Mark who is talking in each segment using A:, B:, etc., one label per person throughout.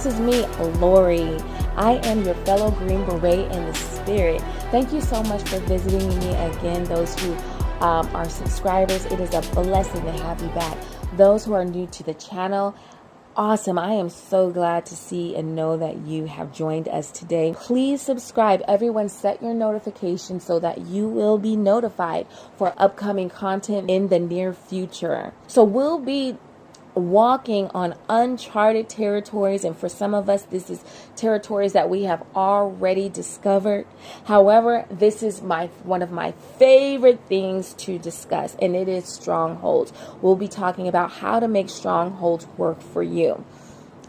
A: is me, Lori. I am your fellow Green Beret in the spirit. Thank you so much for visiting me again. Those who are subscribers, it is a blessing to have you back. Those who are new to the channel, awesome. I am so glad to see and know that you have joined us today. Please subscribe. Everyone, set your notifications so that you will be notified for upcoming content in the near future. So we'll be walking on uncharted territories, and for some of us this is territories that we have already discovered. However, this is one of my favorite things to discuss, and it is strongholds. We'll be talking about how to make strongholds work for you.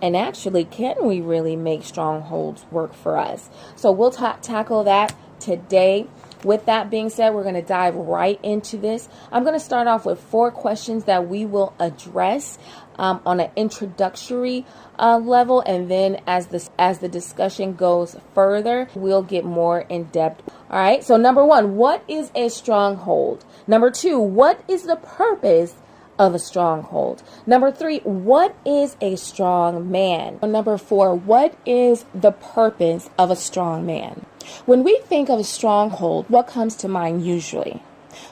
A: And actually, can we really make strongholds work for us? So we'll tackle that today. With that being said, we're going to dive right into this. I'm going to start off with 4 questions that we will address on an introductory level, and then as the discussion goes further, we'll get more in depth. All right. So number 1, what is a stronghold? Number 2, what is the purpose of a stronghold? Number 3, what is a strong man? Number 4, what is the purpose of a strong man? When we think of a stronghold, what comes to mind usually?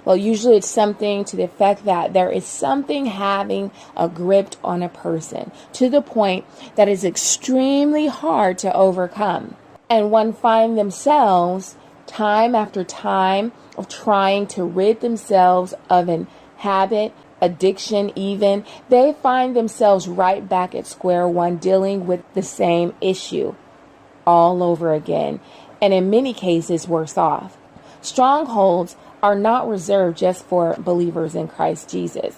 A: Well, usually it's something to the effect that there is something having a grip on a person to the point that is extremely hard to overcome. And one find themselves time after time of trying to rid themselves of an habit, addiction even. They find themselves right back at square one, dealing with the same issue all over again, and in many cases worse off. Strongholds are not reserved just for believers in Christ Jesus,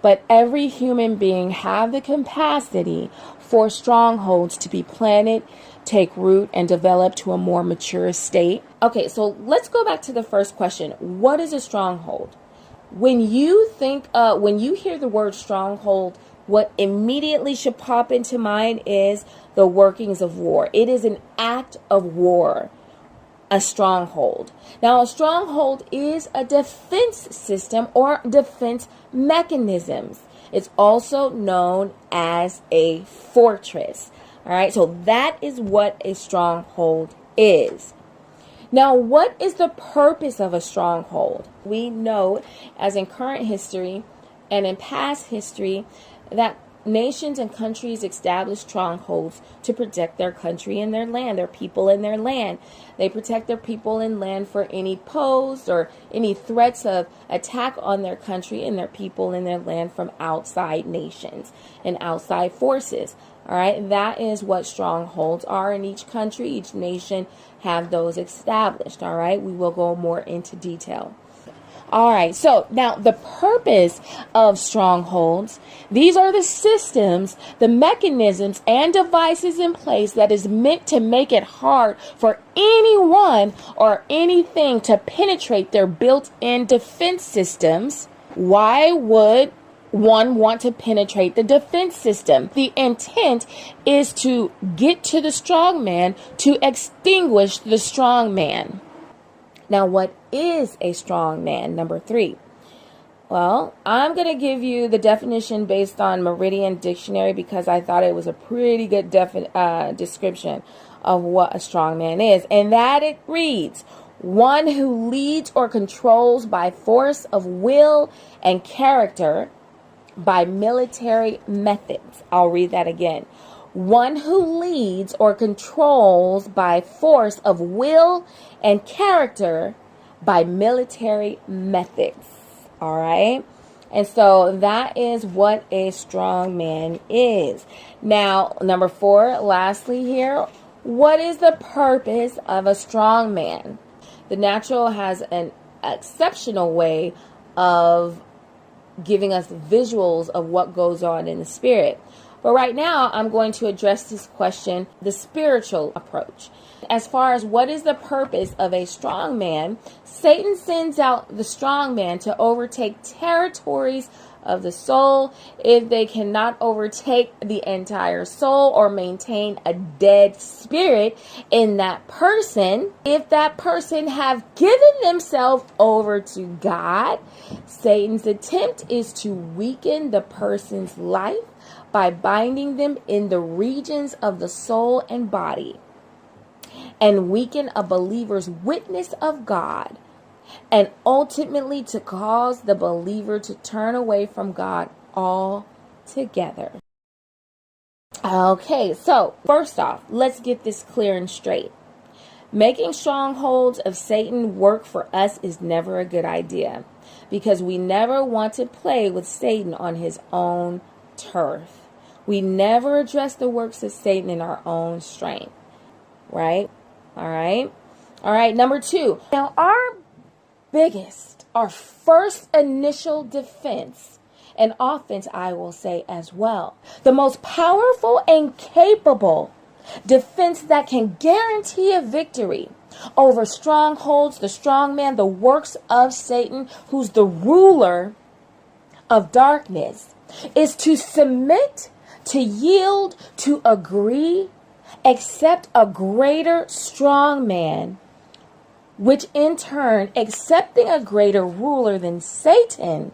A: but every human being have the capacity for strongholds to be planted, take root, and develop to a more mature state. Okay, so let's go back to the first question. What is a stronghold? When you hear the word stronghold, what immediately should pop into mind is the workings of war. It is an act of war, a stronghold. Now, a stronghold is a defense system or defense mechanisms. It's also known as a fortress. All right, so that is what a stronghold is. Now, what is the purpose of a stronghold? We know, as in current history and in past history, that nations and countries establish strongholds to protect their country and their land, their people and their land. They protect their people and land for any pose or any threats of attack on their country and their people and their land from outside nations and outside forces. All right, that is what strongholds are in each country. Each nation have those established. All right, we will go more into detail. All right, so now the purpose of strongholds, these are the systems, the mechanisms, and devices in place that is meant to make it hard for anyone or anything to penetrate their built-in defense systems. Why would one want to penetrate the defense system? The intent is to get to the strong man, to extinguish the strong man. Now, what is a strong man? Number 3. Well, I'm going to give you the definition based on Meridian Dictionary because I thought it was a pretty good description of what a strong man is. And that it reads, one who leads or controls by force of will and character by military methods. I'll read that again. One who leads or controls by force of will and character by military methods. All right. And so that is what a strong man is. Now, number 4, lastly here, what is the purpose of a strong man? The natural has an exceptional way of giving us visuals of what goes on in the spirit. But right now, I'm going to address this question, the spiritual approach. As far as what is the purpose of a strong man, Satan sends out the strong man to overtake territories of the soul. If they cannot overtake the entire soul or maintain a dead spirit in that person, if that person have given themselves over to God, Satan's attempt is to weaken the person's life by binding them in the regions of the soul and body, and weaken a believer's witness of God, and ultimately to cause the believer to turn away from God altogether. Okay, so first off, let's get this clear and straight. Making strongholds of Satan work for us is never a good idea, because we never want to play with Satan on his own turf. We never address the works of Satan in our own strength, right? All right, number 2. Now, our first initial defense and offense, I will say as well, the most powerful and capable defense that can guarantee a victory over strongholds, the strongman, the works of Satan, who's the ruler of darkness, is to submit, to yield, to agree, accept a greater strongman, which in turn, accepting a greater ruler than Satan,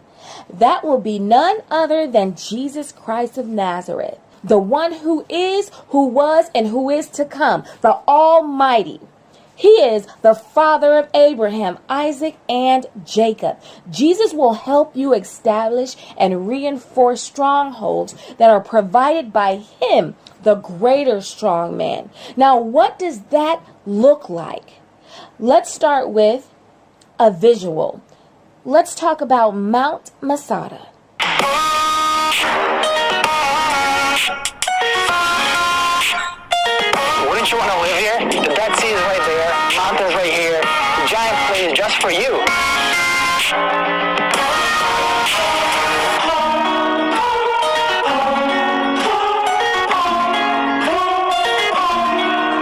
A: that will be none other than Jesus Christ of Nazareth, the one who is, who was, and who is to come, the Almighty. He is the father of Abraham, Isaac, and Jacob. Jesus will help you establish and reinforce strongholds that are provided by him, the greater strong man. Now, what does that look like? Let's start with a visual. Let's talk about Mount Masada.
B: Wouldn't you want to live here? The Dead Sea is right there, mountains right here, the giant place just for you.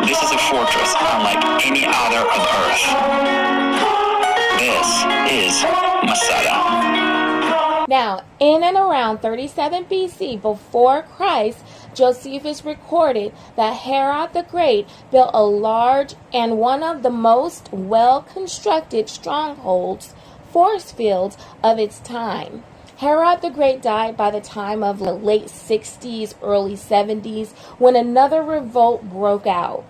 B: This is a fortress unlike any other on earth. This is Masada.
A: Now, in and around 37 BC, before Christ, Josephus recorded that Herod the Great built a large and one of the most well-constructed strongholds, force fields of its time. Herod the Great died by the time of the late 60s, early 70s, when another revolt broke out.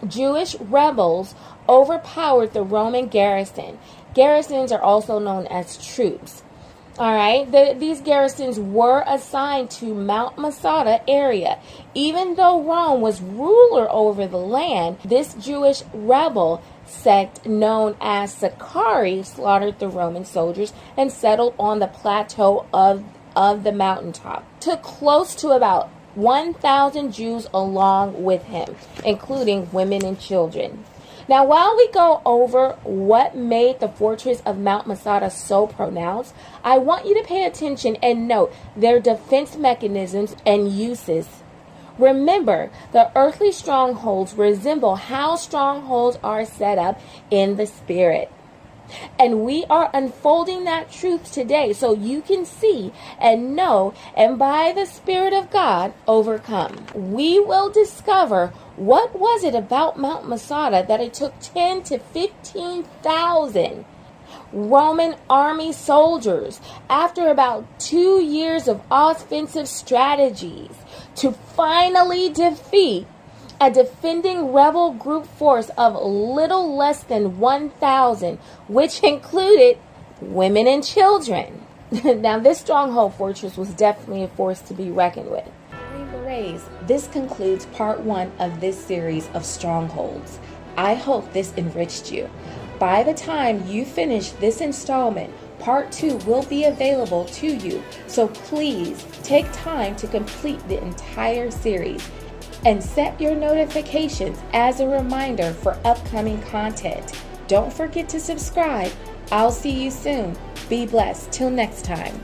A: Jewish rebels overpowered the Roman garrison. Garrisons are also known as troops. All right, these garrisons were assigned to Mount Masada area. Even though Rome was ruler over the land, this Jewish rebel sect known as Sicarii slaughtered the Roman soldiers and settled on the plateau of the mountaintop. Took close to about 1,000 Jews along with him, including women and children. Now, while we go over what made the fortress of Mount Masada so pronounced, I want you to pay attention and note their defense mechanisms and uses. Remember, the earthly strongholds resemble how strongholds are set up in the spirit. And we are unfolding that truth today so you can see and know, and by the Spirit of God, overcome. We will discover what was it about Mount Masada that it took 10 to 15,000 Roman army soldiers, after about 2 years of offensive strategies, to finally defeat a defending rebel group force of little less than 1,000, which included women and children. Now, this stronghold fortress was definitely a force to be reckoned with. Berets, this concludes part 1 of this series of strongholds. I hope this enriched you. By the time you finish this installment, part 2 will be available to you. So please take time to complete the entire series and set your notifications as a reminder for upcoming content. Don't forget to subscribe. I'll see you soon. Be blessed. Till next time.